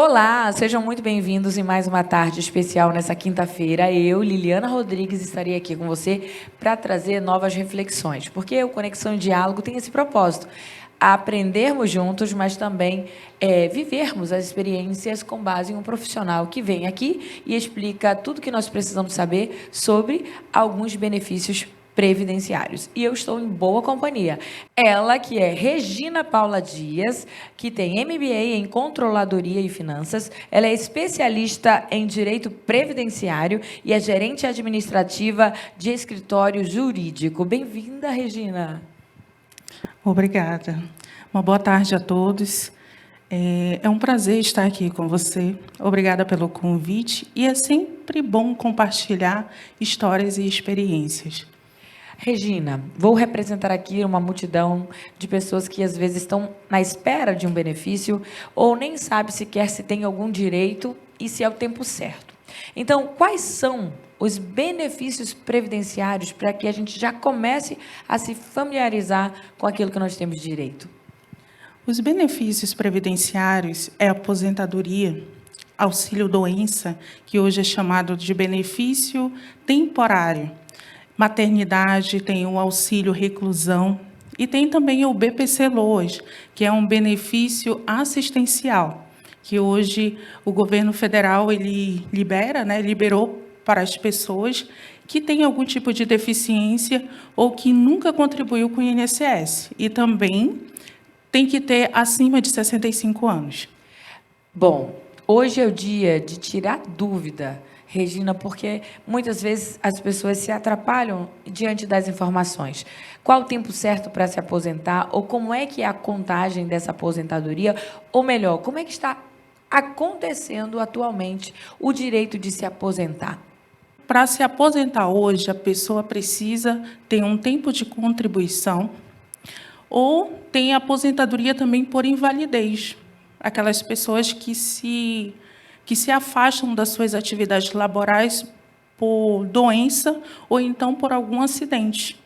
Olá, sejam muito bem-vindos em mais uma tarde especial nessa quinta-feira. Eu, Liliana Rodrigues, estarei aqui com você para trazer novas reflexões, porque o Conexão e Diálogo tem esse propósito, aprendermos juntos, mas também vivermos as experiências com base em um profissional que vem aqui e explica tudo que nós precisamos saber sobre alguns benefícios previdenciários. E eu estou em boa companhia. Ela, que é Regina Paula Dias, que tem MBA em Controladoria e Finanças, ela é especialista em Direito Previdenciário e é gerente administrativa de escritório jurídico. Bem-vinda, Regina. Obrigada. Uma boa tarde a todos. É um prazer estar aqui com você. Obrigada pelo convite. E é sempre bom compartilhar histórias e experiências. Regina, vou representar aqui uma multidão de pessoas que às vezes estão na espera de um benefício ou nem sabe sequer se tem algum direito e se é o tempo certo. Então, quais são os benefícios previdenciários para que a gente já comece a se familiarizar com aquilo que nós temos direito? Os benefícios previdenciários é a aposentadoria, auxílio-doença, que hoje é chamado de benefício temporário. Maternidade, tem o auxílio reclusão e tem também o BPC-Loas, que é um benefício assistencial, que hoje o governo federal ele liberou para as pessoas que têm algum tipo de deficiência ou que nunca contribuiu com o INSS. E também tem que ter acima de 65 anos. Bom, hoje é o dia de tirar dúvida, Regina, porque muitas vezes as pessoas se atrapalham diante das informações. Qual o tempo certo para se aposentar? Ou como é que é a contagem dessa aposentadoria? Ou melhor, como é que está acontecendo atualmente o direito de se aposentar? Para se aposentar hoje, a pessoa precisa ter um tempo de contribuição ou tem aposentadoria também por invalidez. Aquelas pessoas que se afastam das suas atividades laborais por doença ou então por algum acidente.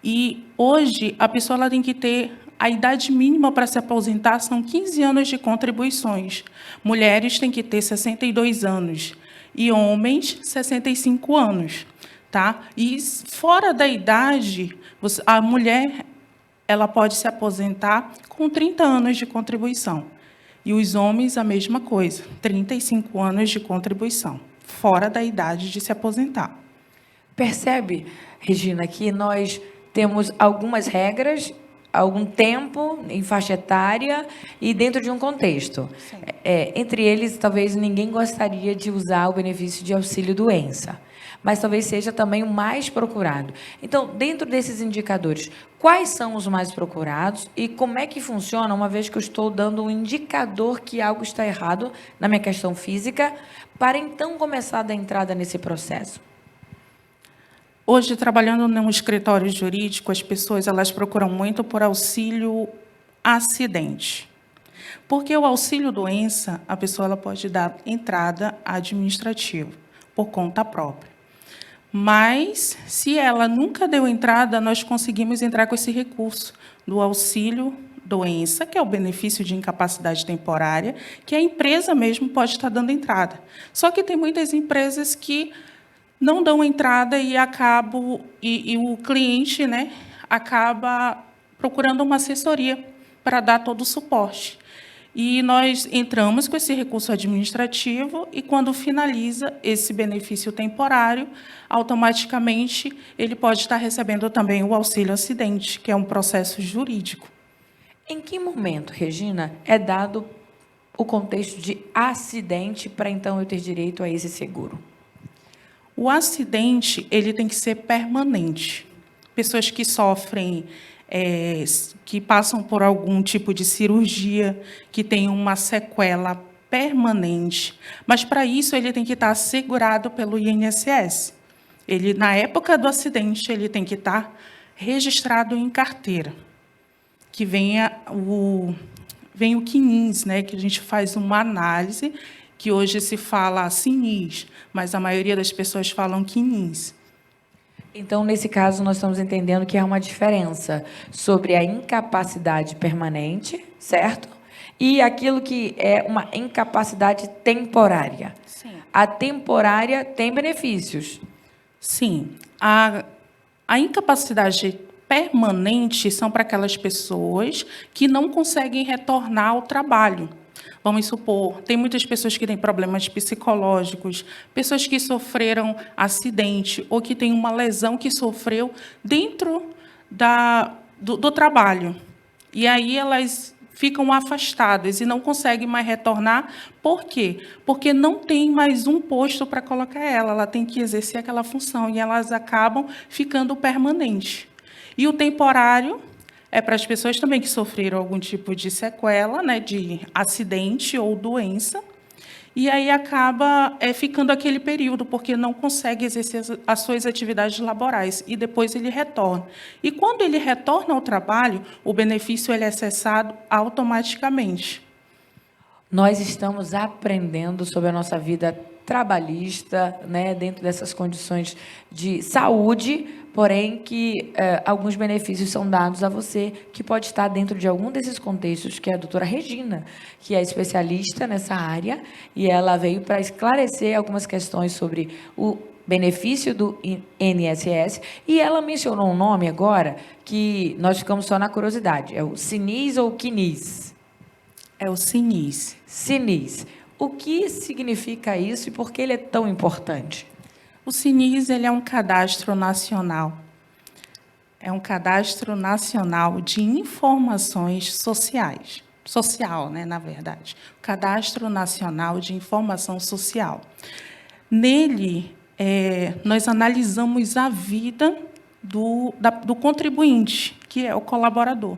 E hoje a pessoa ela tem que ter a idade mínima para se aposentar são 15 anos de contribuições. Mulheres têm que ter 62 anos e homens 65 anos, tá? E fora da idade, a mulher ela pode se aposentar com 30 anos de contribuição. E os homens, a mesma coisa, 35 anos de contribuição, fora da idade de se aposentar. Percebe, Regina, que nós temos algumas regras, algum tempo em faixa etária e dentro de um contexto. Entre eles, talvez ninguém gostaria de usar o benefício de auxílio-doença, mas talvez seja também o mais procurado. Então, dentro desses indicadores, quais são os mais procurados e como é que funciona, uma vez que eu estou dando um indicador que algo está errado na minha questão física, para então começar a dar entrada nesse processo? Hoje, trabalhando num escritório jurídico, as pessoas elas procuram muito por auxílio acidente. Porque o auxílio-doença, a pessoa ela pode dar entrada administrativa, por conta própria. Mas, se ela nunca deu entrada, nós conseguimos entrar com esse recurso do auxílio-doença, que é o benefício de incapacidade temporária, que a empresa mesmo pode estar dando entrada. Só que tem muitas empresas que não dão entrada e o cliente, né, acaba procurando uma assessoria para dar todo o suporte. E nós entramos com esse recurso administrativo e, quando finaliza esse benefício temporário, automaticamente ele pode estar recebendo também o auxílio acidente, que é um processo jurídico. Em que momento, Regina, é dado o contexto de acidente para então eu ter direito a esse seguro? O acidente ele tem que ser permanente. Pessoas que sofrem, que passam por algum tipo de cirurgia, que tem uma sequela permanente, mas para isso ele tem que estar assegurado pelo INSS. Ele, na época do acidente, ele tem que estar registrado em carteira, que vem o CNIS, né, que a gente faz uma análise, que hoje se fala CNIS, mas a maioria das pessoas falam CNIS. Então, nesse caso, nós estamos entendendo que há uma diferença sobre a incapacidade permanente, certo? e aquilo que é uma incapacidade temporária. Sim. A temporária tem benefícios. Sim. A incapacidade permanente são para aquelas pessoas que não conseguem retornar ao trabalho. Vamos supor, tem muitas pessoas que têm problemas psicológicos, pessoas que sofreram acidente ou que têm uma lesão que sofreu dentro do trabalho. E aí elas ficam afastadas e não conseguem mais retornar. Por quê? Porque não tem mais um posto para colocar ela. Ela tem que exercer aquela função e elas acabam ficando permanentes. E o temporário é para as pessoas também que sofreram algum tipo de sequela, né, de acidente ou doença, e aí acaba ficando aquele período, porque não consegue exercer as suas atividades laborais, e depois ele retorna. E quando ele retorna ao trabalho, o benefício ele é cessado automaticamente. Nós estamos aprendendo sobre a nossa vida trabalhista, né, dentro dessas condições de saúde, porém que alguns benefícios são dados a você, que pode estar dentro de algum desses contextos, que é a doutora Regina, que é especialista nessa área, e ela veio para esclarecer algumas questões sobre o benefício do INSS, e ela mencionou um nome agora, que nós ficamos só na curiosidade, é o Sinis ou Quinis? É o Sinis. Sinis. O que significa isso e por que ele é tão importante? O Sinis ele é um cadastro nacional. É um cadastro nacional de informações sociais. Social, né, na verdade. Cadastro Nacional de Informação Social. Nele, nós analisamos a vida do contribuinte, que é o colaborador,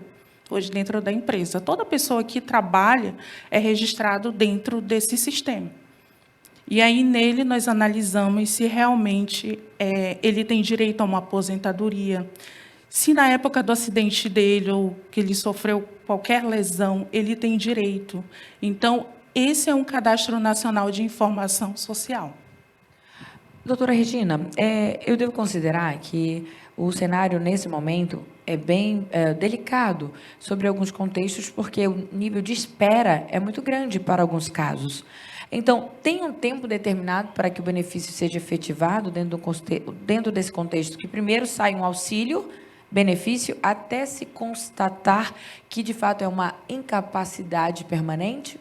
hoje dentro da empresa. Toda pessoa que trabalha é registrado dentro desse sistema. E aí, nele, nós analisamos se realmente ele tem direito a uma aposentadoria, se na época do acidente dele ou que ele sofreu qualquer lesão, ele tem direito. Então, esse é um cadastro nacional de informação social. Doutora Regina, eu devo considerar que o cenário, nesse momento, é bem delicado sobre alguns contextos, porque o nível de espera é muito grande para alguns casos. Então, tem um tempo determinado para que o benefício seja efetivado dentro desse contexto, que primeiro sai um auxílio, benefício, até se constatar que, de fato, é uma incapacidade permanente?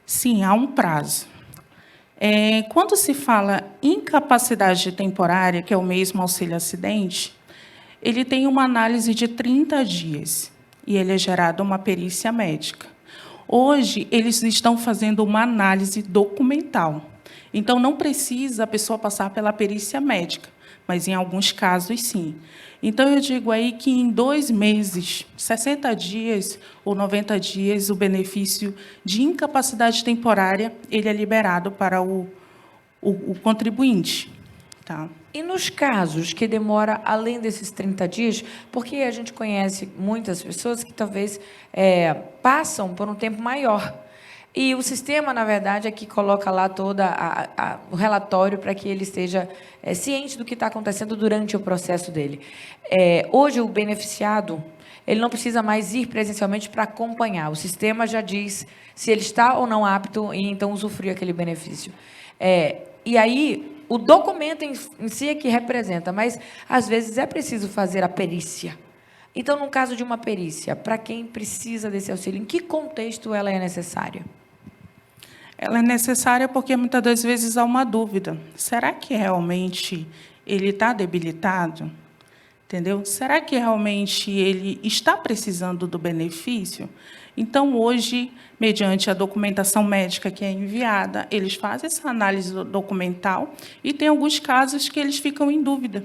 Sim, há um prazo. Quando se fala incapacidade temporária, que é o mesmo auxílio-acidente, ele tem uma análise de 30 dias e ele é gerado uma perícia médica. Hoje, eles estão fazendo uma análise documental. Então, não precisa a pessoa passar pela perícia médica, mas, em alguns casos, sim. Então, eu digo aí que, em 2 meses, 60 dias ou 90 dias, o benefício de incapacidade temporária ele é liberado para o contribuinte. Tá? E nos casos que demora além desses 30 dias, porque a gente conhece muitas pessoas que talvez passam por um tempo maior. E o sistema, na verdade, é que coloca lá todo o relatório para que ele esteja ciente do que está acontecendo durante o processo dele. Hoje, o beneficiado ele não precisa mais ir presencialmente para acompanhar. O sistema já diz se ele está ou não apto e, então, usufruir aquele benefício. E aí, o documento em si é que representa, mas, às vezes, é preciso fazer a perícia. Então, no caso de uma perícia, para quem precisa desse auxílio, em que contexto ela é necessária? Ela é necessária porque, muitas das vezes, há uma dúvida. Será que realmente ele está debilitado? Entendeu? Será que realmente ele está precisando do benefício? Então, hoje, mediante a documentação médica que é enviada, eles fazem essa análise documental e tem alguns casos que eles ficam em dúvida.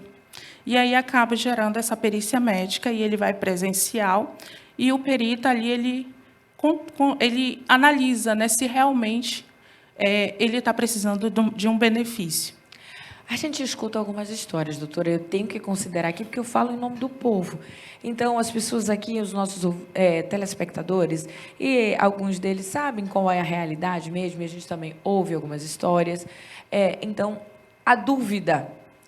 E aí acaba gerando essa perícia médica e ele vai presencial e o perito ali ele analisa, né, se realmente ele está precisando de um benefício. A gente escuta algumas histórias, doutora, eu tenho que considerar aqui, porque eu falo em nome do povo. Então, as pessoas aqui, os nossos telespectadores, e alguns deles sabem qual é a realidade mesmo, e a gente também ouve algumas histórias. Então, a dúvida,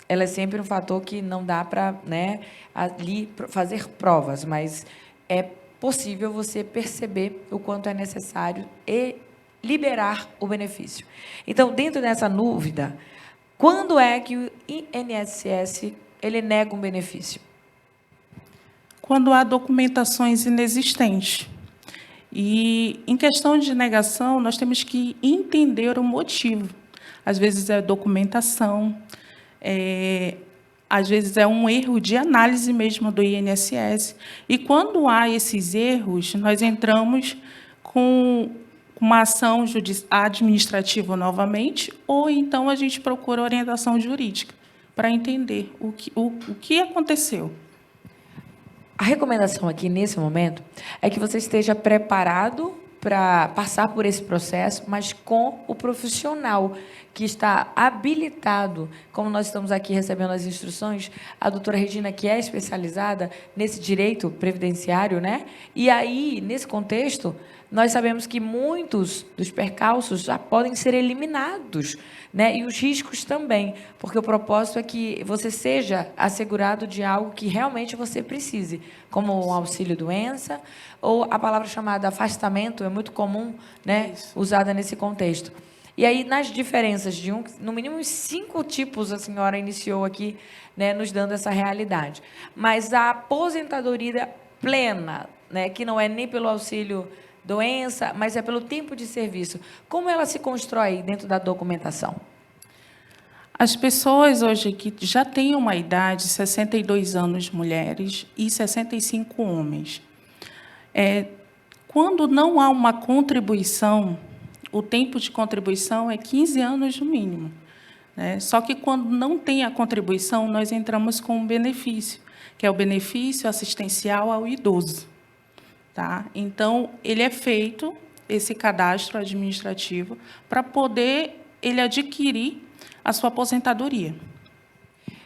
ela é sempre um fator que não dá para, né, ali fazer provas, mas é possível você perceber o quanto é necessário e liberar o benefício. Então, dentro dessa dúvida, quando é que o INSS ele nega um benefício? Quando há documentações inexistentes. E, em questão de negação, nós temos que entender o motivo. Às vezes é documentação, às vezes é um erro de análise mesmo do INSS. E, quando há esses erros, nós entramos com uma ação administrativa novamente, ou então a gente procura orientação jurídica para entender o que aconteceu. A recomendação aqui, nesse momento, é que você esteja preparado para passar por esse processo, mas com o profissional que está habilitado, como nós estamos aqui recebendo as instruções, a doutora Regina, que é especializada nesse direito previdenciário, né? E aí, nesse contexto, nós sabemos que muitos dos percalços já podem ser eliminados, né? E os riscos também, porque o propósito é que você seja assegurado de algo que realmente você precise, como o auxílio-doença, ou a palavra chamada afastamento, é muito comum, né? Usada nesse contexto. E aí, nas diferenças de no mínimo 5 tipos, a senhora iniciou aqui, né, nos dando essa realidade. Mas a aposentadoria plena, né, que não é nem pelo auxílio-doença, mas é pelo tempo de serviço, como ela se constrói dentro da documentação? As pessoas hoje que já têm uma idade, 62 anos mulheres e 65 homens, quando não há uma contribuição, o tempo de contribuição é 15 anos no mínimo, né? Só que, quando não tem a contribuição, nós entramos com um benefício, que é o benefício assistencial ao idoso. Tá? Então, ele é feito, esse cadastro administrativo, para poder ele adquirir a sua aposentadoria.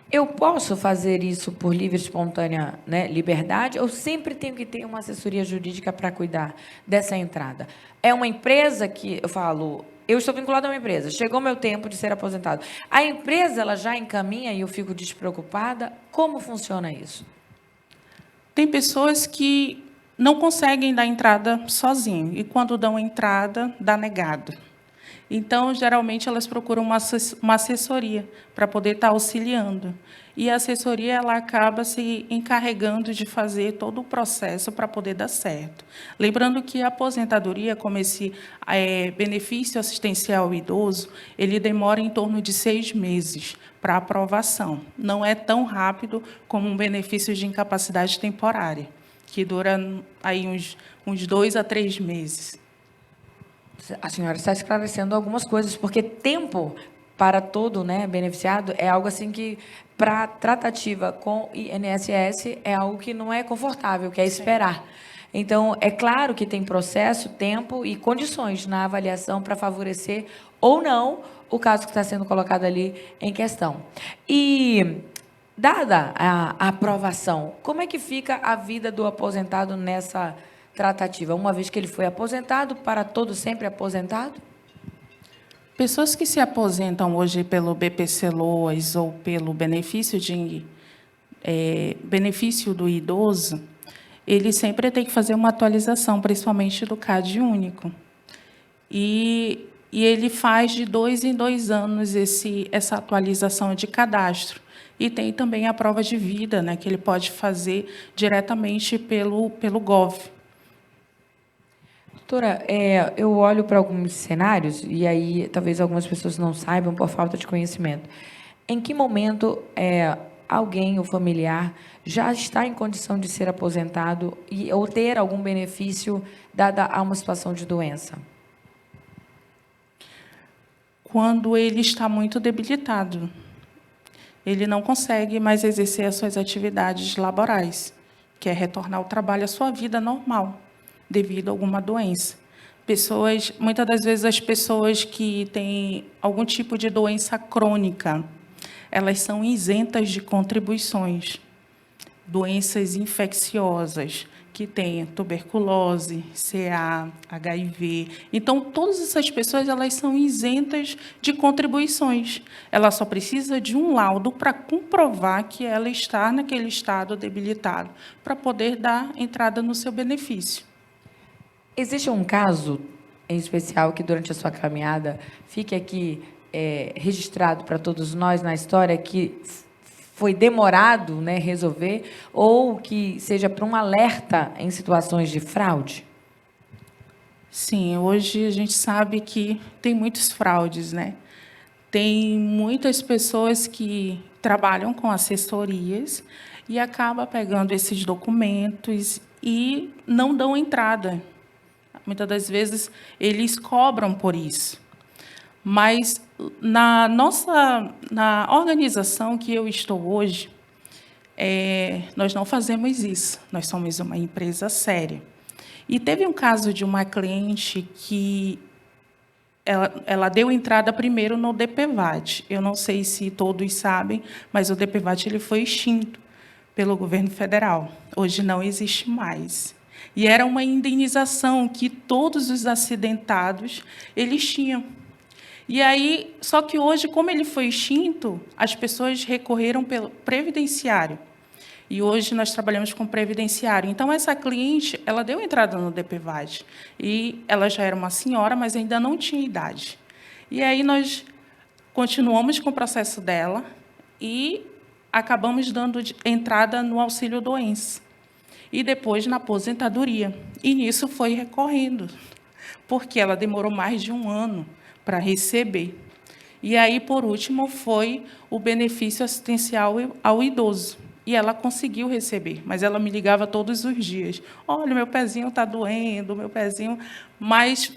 Eu posso fazer isso por livre e espontânea, né, liberdade, ou sempre tenho que ter uma assessoria jurídica para cuidar dessa entrada? É uma empresa que, eu falo, eu estou vinculado a uma empresa, chegou meu tempo de ser aposentado. A empresa ela já encaminha e eu fico despreocupada? Como funciona isso? Tem pessoas que não conseguem dar entrada sozinho, e, quando dão entrada, dá negado. Então, geralmente, elas procuram uma assessoria para poder estar auxiliando. E a assessoria ela acaba se encarregando de fazer todo o processo para poder dar certo. Lembrando que a aposentadoria, como esse benefício assistencial ao idoso, ele demora em torno de 6 meses para aprovação. Não é tão rápido como um benefício de incapacidade temporária, que dura aí uns 2 a 3 meses. A senhora está esclarecendo algumas coisas, porque tempo para todo, né, beneficiado é algo assim que, para tratativa com o INSS, é algo que não é confortável, que é esperar. Então, é claro que tem processo, tempo e condições na avaliação para favorecer ou não o caso que está sendo colocado ali em questão. E, dada a aprovação, como é que fica a vida do aposentado nessa tratativa, uma vez que ele foi aposentado, para todo sempre aposentado? Pessoas que se aposentam hoje pelo BPC-Loas ou pelo benefício do idoso, ele sempre tem que fazer uma atualização, principalmente do CAD único. E ele faz de 2 em 2 anos essa atualização de cadastro. E tem também a prova de vida, né, que ele pode fazer diretamente pelo Gov. Doutora, eu olho para alguns cenários, e aí talvez algumas pessoas não saibam por falta de conhecimento. Em que momento alguém, o familiar, já está em condição de ser aposentado ou ter algum benefício dada a uma situação de doença? Quando ele está muito debilitado. Ele não consegue mais exercer as suas atividades laborais, que é retornar ao trabalho, à sua vida normal, devido a alguma doença. Muitas das vezes, as pessoas que têm algum tipo de doença crônica, elas são isentas de contribuições. Doenças infecciosas, que tem tuberculose, CA, HIV. Então, todas essas pessoas elas são isentas de contribuições. Ela só precisa de um laudo para comprovar que ela está naquele estado debilitado, para poder dar entrada no seu benefício. Existe um caso em especial que, durante a sua caminhada, fique aqui registrado para todos nós na história, que foi demorado, né, resolver, ou que seja para um alerta em situações de fraude? Sim, hoje a gente sabe que tem muitos fraudes, né? Tem muitas pessoas que trabalham com assessorias e acabam pegando esses documentos e não dão entrada. Muitas das vezes, eles cobram por isso. Mas, na organização que eu estou hoje, nós não fazemos isso. Nós somos uma empresa séria. E teve um caso de uma cliente que ela deu entrada primeiro no DPVAT. Eu não sei se todos sabem, mas o DPVAT ele foi extinto pelo governo federal. Hoje não existe mais. E era uma indenização que todos os acidentados eles tinham. E aí, só que hoje, como ele foi extinto, as pessoas recorreram pelo previdenciário. E hoje nós trabalhamos com previdenciário. Então, essa cliente, ela deu entrada no DPVAT. E ela já era uma senhora, mas ainda não tinha idade. E aí nós continuamos com o processo dela e acabamos dando entrada no auxílio-doença. E depois na aposentadoria. E nisso foi recorrendo, porque ela demorou mais de um ano para receber. E aí, por último, foi o benefício assistencial ao idoso. E ela conseguiu receber, mas ela me ligava todos os dias. Olha, meu pezinho está doendo, meu pezinho... Mas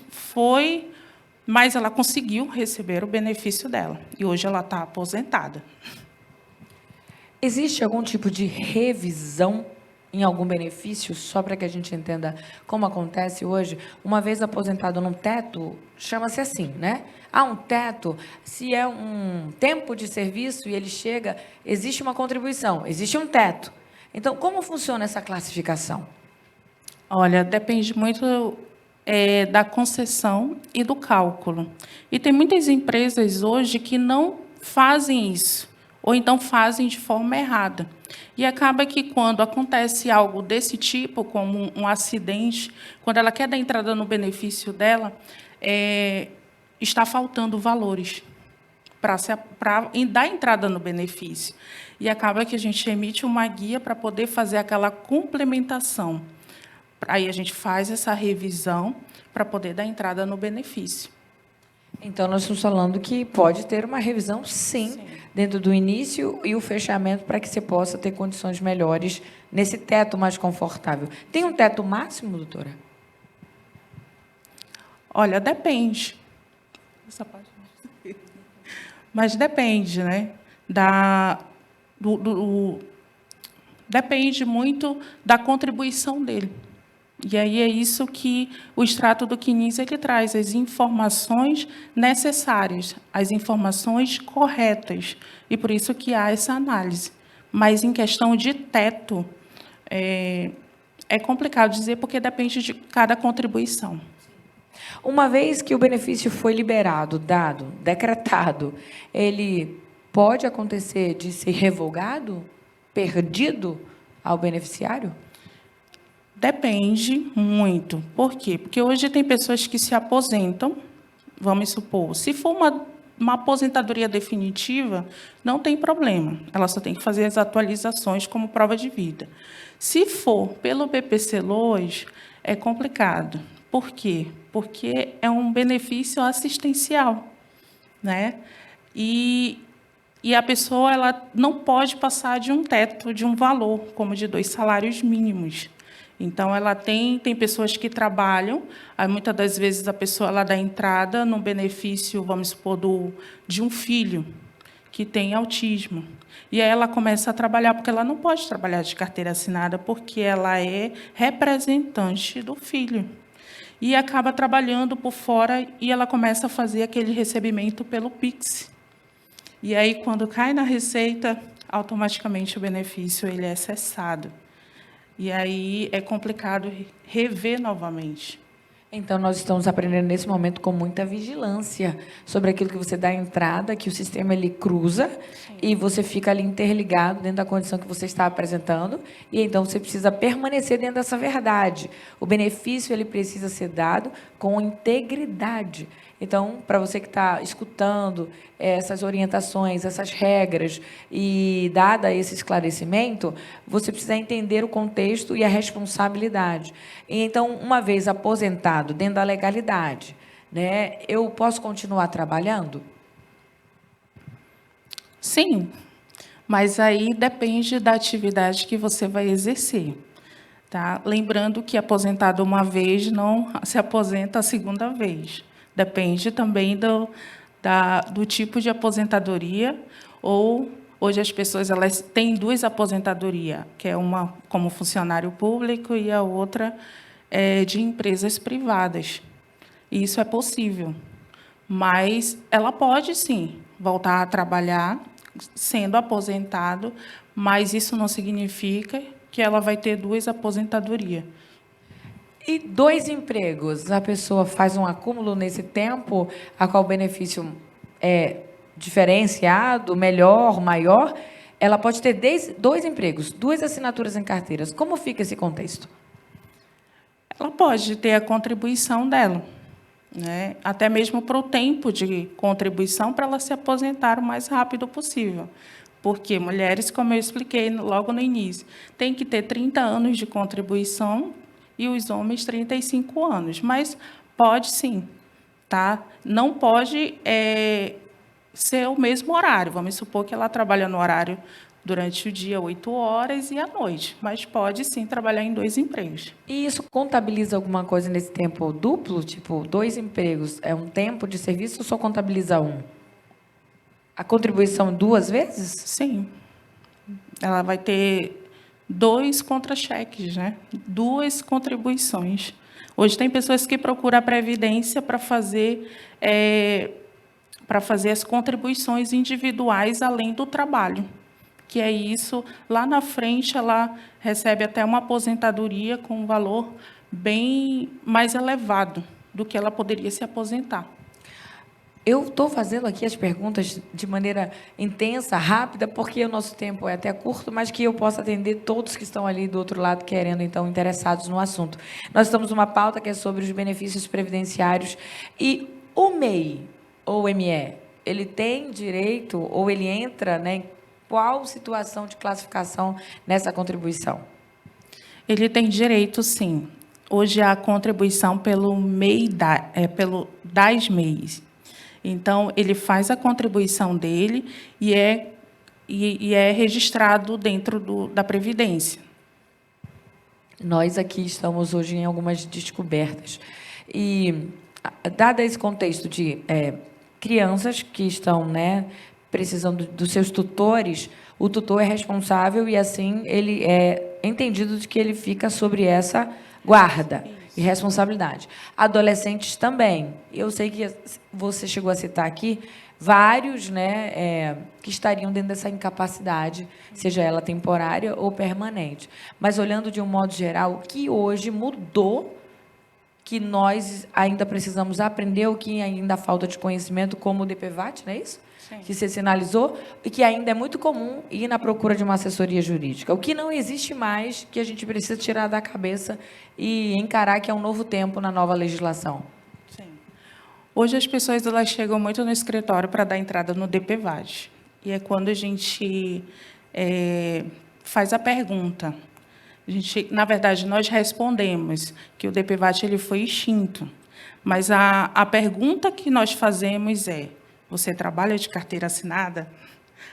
ela conseguiu receber o benefício dela. E hoje ela está aposentada. Existe algum tipo de revisão em algum benefício, só para que a gente entenda como acontece hoje? Uma vez aposentado num teto, chama-se assim, né? Há um teto, se é um tempo de serviço e ele chega, existe uma contribuição, existe um teto. Então, como funciona essa classificação? Olha, depende muito da concessão e do cálculo. E tem muitas empresas hoje que não fazem isso, ou então fazem de forma errada. E acaba que, quando acontece algo desse tipo, como um acidente, quando ela quer dar entrada no benefício dela, está faltando valores para dar entrada no benefício. E acaba que a gente emite uma guia para poder fazer aquela complementação. Aí a gente faz essa revisão para poder dar entrada no benefício. Então, nós estamos falando que pode ter uma revisão, sim, dentro do início e o fechamento, para que você possa ter condições melhores nesse teto mais confortável. Tem um teto máximo, doutora? Olha, depende. Essa parte. Mas depende, né? Depende muito da contribuição dele. E aí é isso que o extrato do CNIS ele traz, as informações necessárias, as informações corretas. E por isso que há essa análise. Mas, em questão de teto, é complicado dizer, porque depende de cada contribuição. Uma vez que o benefício foi liberado, dado, decretado, ele pode acontecer de ser revogado, perdido ao beneficiário? Depende muito. Por quê? Porque hoje tem pessoas que se aposentam, vamos supor, se for uma aposentadoria definitiva, não tem problema. Ela só tem que fazer as atualizações como prova de vida. Se for pelo BPC-Loas, é complicado. Por quê? Porque é um benefício assistencial, né? E a pessoa ela não pode passar de um teto, de um valor, como de 2 salários mínimos. Então, ela tem pessoas que trabalham, aí, muitas das vezes a pessoa ela dá entrada no benefício, vamos supor, de um filho que tem autismo. E aí ela começa a trabalhar, porque ela não pode trabalhar de carteira assinada, porque ela é representante do filho. E acaba trabalhando por fora e ela começa a fazer aquele recebimento pelo Pix. E aí, quando cai na receita, automaticamente o benefício ele é cessado. E aí é complicado rever novamente. Então, nós estamos aprendendo nesse momento com muita vigilância sobre aquilo que você dá entrada, que o sistema ele cruza e você fica ali interligado dentro da condição que você está apresentando, e então você precisa permanecer dentro dessa verdade. O benefício ele precisa ser dado com integridade. Então, para você que está escutando essas orientações, essas regras, e dada esse esclarecimento, você precisa entender o contexto e a responsabilidade. Então, uma vez aposentado, dentro da legalidade, né, eu posso continuar trabalhando? Sim, mas aí depende da atividade que você vai exercer. Tá? Lembrando que aposentado uma vez não se aposenta a segunda vez. Depende também do tipo de aposentadoria, ou hoje as pessoas elas têm duas aposentadorias, que é uma como funcionário público e a outra é de empresas privadas. E isso é possível, mas ela pode sim voltar a trabalhar sendo aposentado, mas isso não significa que ela vai ter duas aposentadorias. E dois empregos, a pessoa faz um acúmulo nesse tempo, a qual o benefício é diferenciado, melhor, maior, ela pode ter dois empregos, duas assinaturas em carteiras. Como fica esse contexto? Ela pode ter a contribuição dela, né? Até mesmo para o tempo de contribuição, para ela se aposentar o mais rápido possível. Porque mulheres, como eu expliquei logo no início, têm que ter 30 anos de contribuição e os homens 35 anos. Mas pode sim, tá? Não pode ser o mesmo horário. Vamos supor que ela trabalha no horário durante o dia 8 horas e à noite, mas pode sim trabalhar em dois empregos. E isso contabiliza alguma coisa nesse tempo duplo? Tipo, dois empregos é um tempo de serviço ou só contabiliza um? A contribuição duas vezes? Sim. Ela vai ter 2 contra-cheques, né? 2 contribuições. Hoje tem pessoas que procuram a Previdência para fazer as contribuições individuais além do trabalho. Que é isso, lá na frente ela recebe até uma aposentadoria com um valor bem mais elevado do que ela poderia se aposentar. Eu estou fazendo aqui as perguntas de maneira intensa, rápida, porque o nosso tempo é até curto, mas que eu possa atender todos que estão ali do outro lado querendo, então, interessados no assunto. Nós estamos numa pauta que é sobre os benefícios previdenciários e o MEI, ou ME, ele tem direito, ou ele entra, né, em qual situação de classificação nessa contribuição? Ele tem direito, sim. Hoje, a contribuição pelo MEI, pelo das MEIs. Então, ele faz a contribuição dele e é registrado dentro da Previdência. Nós aqui estamos hoje em algumas descobertas. E, dado esse contexto de crianças que estão, né, precisando dos seus tutores, o tutor é responsável e, assim, ele é entendido de que ele fica sobre essa guarda e responsabilidade. Adolescentes também. Eu sei que você chegou a citar aqui vários, né, que estariam dentro dessa incapacidade, seja ela temporária ou permanente. Mas, olhando de um modo geral, o que hoje mudou, que nós ainda precisamos aprender, o que ainda falta de conhecimento, como o DPVAT, não é isso? Sim. Que você sinalizou, e que ainda é muito comum ir na procura de uma assessoria jurídica. O que não existe mais, que a gente precisa tirar da cabeça e encarar que é um novo tempo na nova legislação. Sim. Hoje as pessoas elas chegam muito no escritório para dar entrada no DPVAT. E é quando a gente faz a pergunta. Na verdade, nós respondemos que o DPVAT ele foi extinto. Mas a pergunta que nós fazemos é: você trabalha de carteira assinada?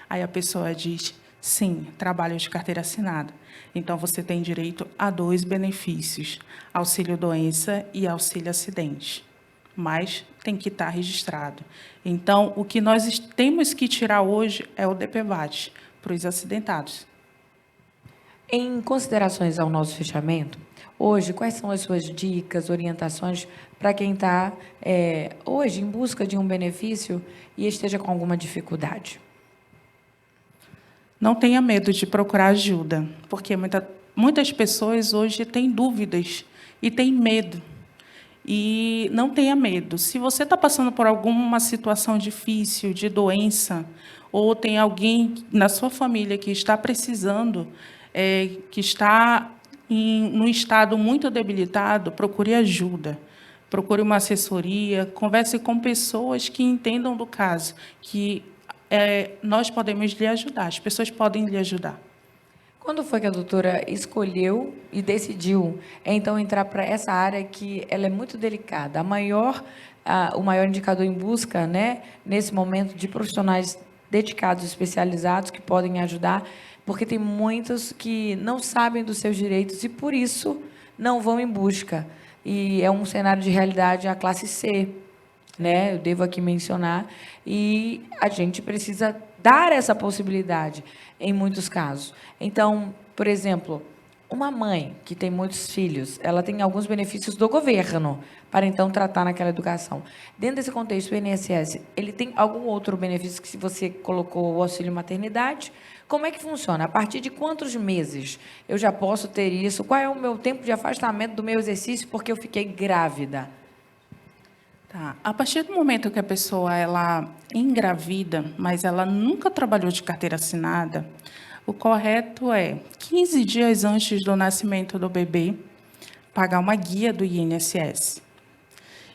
Aí a pessoa diz: sim, trabalho de carteira assinada. Então, você tem direito a 2 benefícios, auxílio-doença e auxílio-acidente. Mas tem que estar registrado. Então, o que nós temos que tirar hoje é o DPVAT para os acidentados. Em considerações ao nosso fechamento, hoje, quais são as suas dicas, orientações para quem está hoje em busca de um benefício e esteja com alguma dificuldade? Não tenha medo de procurar ajuda, porque Muitas pessoas hoje têm dúvidas e têm medo. E não tenha medo. Se você está passando por alguma situação difícil, de doença, ou tem alguém na sua família que está precisando, que está num estado muito debilitado, procure ajuda. Procure uma assessoria, converse com pessoas que entendam do caso, que nós podemos lhe ajudar, as pessoas podem lhe ajudar. Quando foi que a doutora escolheu e decidiu, então, entrar para essa área que ela é muito delicada? O maior indicador em busca, né, nesse momento, de profissionais dedicados, especializados, que podem ajudar, porque tem muitos que não sabem dos seus direitos e, por isso, não vão em busca. E é um cenário de realidade a classe C, né? Eu devo aqui mencionar, e a gente precisa dar essa possibilidade em muitos casos. Então, por exemplo, uma mãe que tem muitos filhos, ela tem alguns benefícios do governo para, então, tratar naquela educação. Dentro desse contexto, o INSS, ele tem algum outro benefício que, se você colocou o auxílio maternidade, como é que funciona? A partir de quantos meses eu já posso ter isso? Qual é o meu tempo de afastamento do meu exercício porque eu fiquei grávida? Tá. A partir do momento que a pessoa ela engravida, mas ela nunca trabalhou de carteira assinada, o correto é 15 dias antes do nascimento do bebê, pagar uma guia do INSS.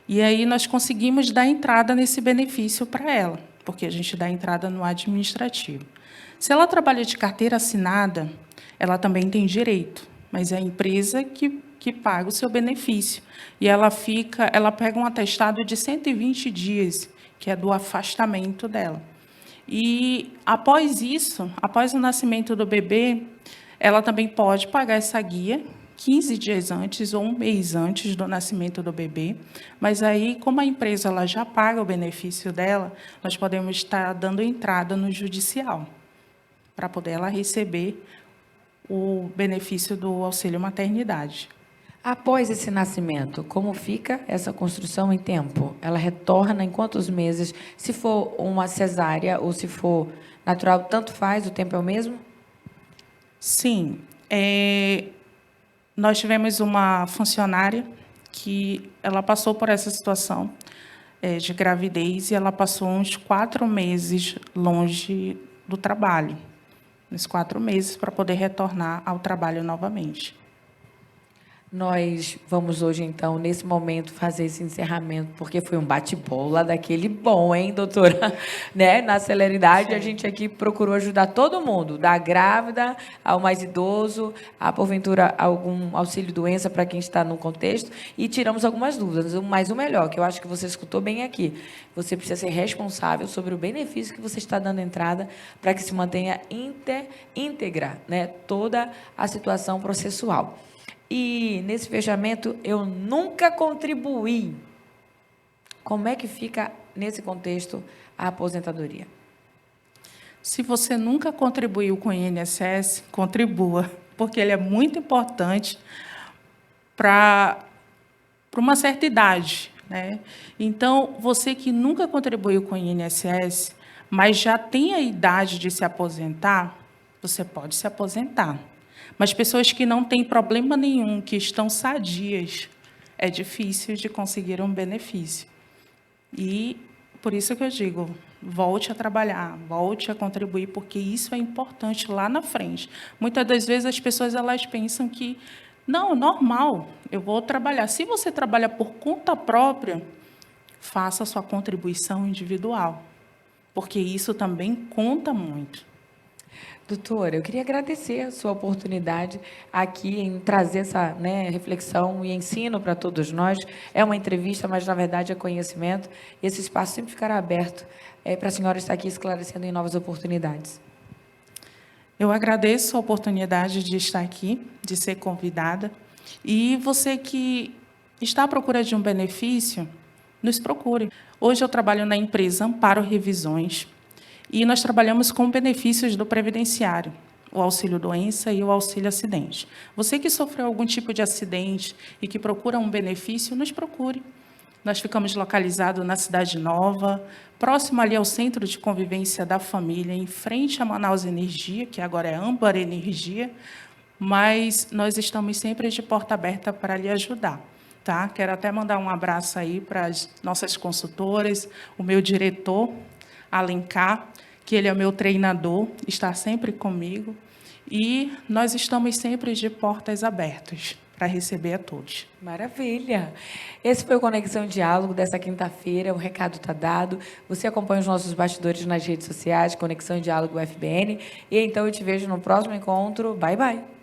E aí nós conseguimos dar entrada nesse benefício para ela, porque a gente dá entrada no administrativo. Se ela trabalha de carteira assinada, ela também tem direito, mas é a empresa que paga o seu benefício. E ela pega um atestado de 120 dias, que é do afastamento dela. E, após isso, após o nascimento do bebê, ela também pode pagar essa guia 15 dias antes ou um mês antes do nascimento do bebê. Mas aí, como a empresa ela já paga o benefício dela, nós podemos estar dando entrada no judicial para poder ela receber o benefício do auxílio maternidade. Após esse nascimento, como fica essa construção em tempo? Ela retorna em quantos meses? Se for uma cesárea ou se for natural, tanto faz, o tempo é o mesmo? Sim. Nós tivemos uma funcionária que ela passou por essa situação de gravidez e ela passou uns 4 meses longe do trabalho. Uns 4 meses para poder retornar ao trabalho novamente. Nós vamos hoje, então, nesse momento, fazer esse encerramento, porque foi um bate-bola daquele bom, hein, doutora? Né? Na celeridade, a gente aqui procurou ajudar todo mundo, da grávida ao mais idoso, a, porventura, algum auxílio-doença para quem está no contexto, e tiramos algumas dúvidas. Mas o melhor, que eu acho que você escutou bem aqui, você precisa ser responsável sobre o benefício que você está dando entrada para que se mantenha íntegra, né, toda a situação processual. E, nesse fechamento, eu nunca contribuí. Como é que fica, nesse contexto, a aposentadoria? Se você nunca contribuiu com o INSS, contribua, porque ele é muito importante para uma certa idade, né? Então, você que nunca contribuiu com o INSS, mas já tem a idade de se aposentar, você pode se aposentar. Mas pessoas que não têm problema nenhum, que estão sadias, é difícil de conseguir um benefício. E, por isso que eu digo, volte a trabalhar, volte a contribuir, porque isso é importante lá na frente. Muitas das vezes as pessoas elas pensam que, não, é normal, eu vou trabalhar. Se você trabalha por conta própria, faça a sua contribuição individual, porque isso também conta muito. Doutora, eu queria agradecer a sua oportunidade aqui em trazer essa, né, reflexão e ensino para todos nós. É uma entrevista, mas, na verdade, é conhecimento. E esse espaço sempre ficará aberto para a senhora estar aqui esclarecendo em novas oportunidades. Eu agradeço a oportunidade de estar aqui, de ser convidada. E você que está à procura de um benefício, nos procure. Hoje eu trabalho na empresa Amparo Revisões, e nós trabalhamos com benefícios do previdenciário, o auxílio-doença e o auxílio-acidente. Você que sofreu algum tipo de acidente e que procura um benefício, nos procure. Nós ficamos localizados na Cidade Nova, próximo ali ao Centro de Convivência da Família, em frente a Manaus Energia, que agora é Âmbar Energia, mas nós estamos sempre de porta aberta para lhe ajudar. Tá? Quero até mandar um abraço aí para as nossas consultoras, o meu diretor, Alencar, que ele é o meu treinador, está sempre comigo, e nós estamos sempre de portas abertas para receber a todos. Maravilha! Esse foi o Conexão Diálogo dessa quinta-feira. O recado está dado. Você acompanha os nossos bastidores nas redes sociais, Conexão Diálogo UFBN. E então eu te vejo no próximo encontro. Bye, bye!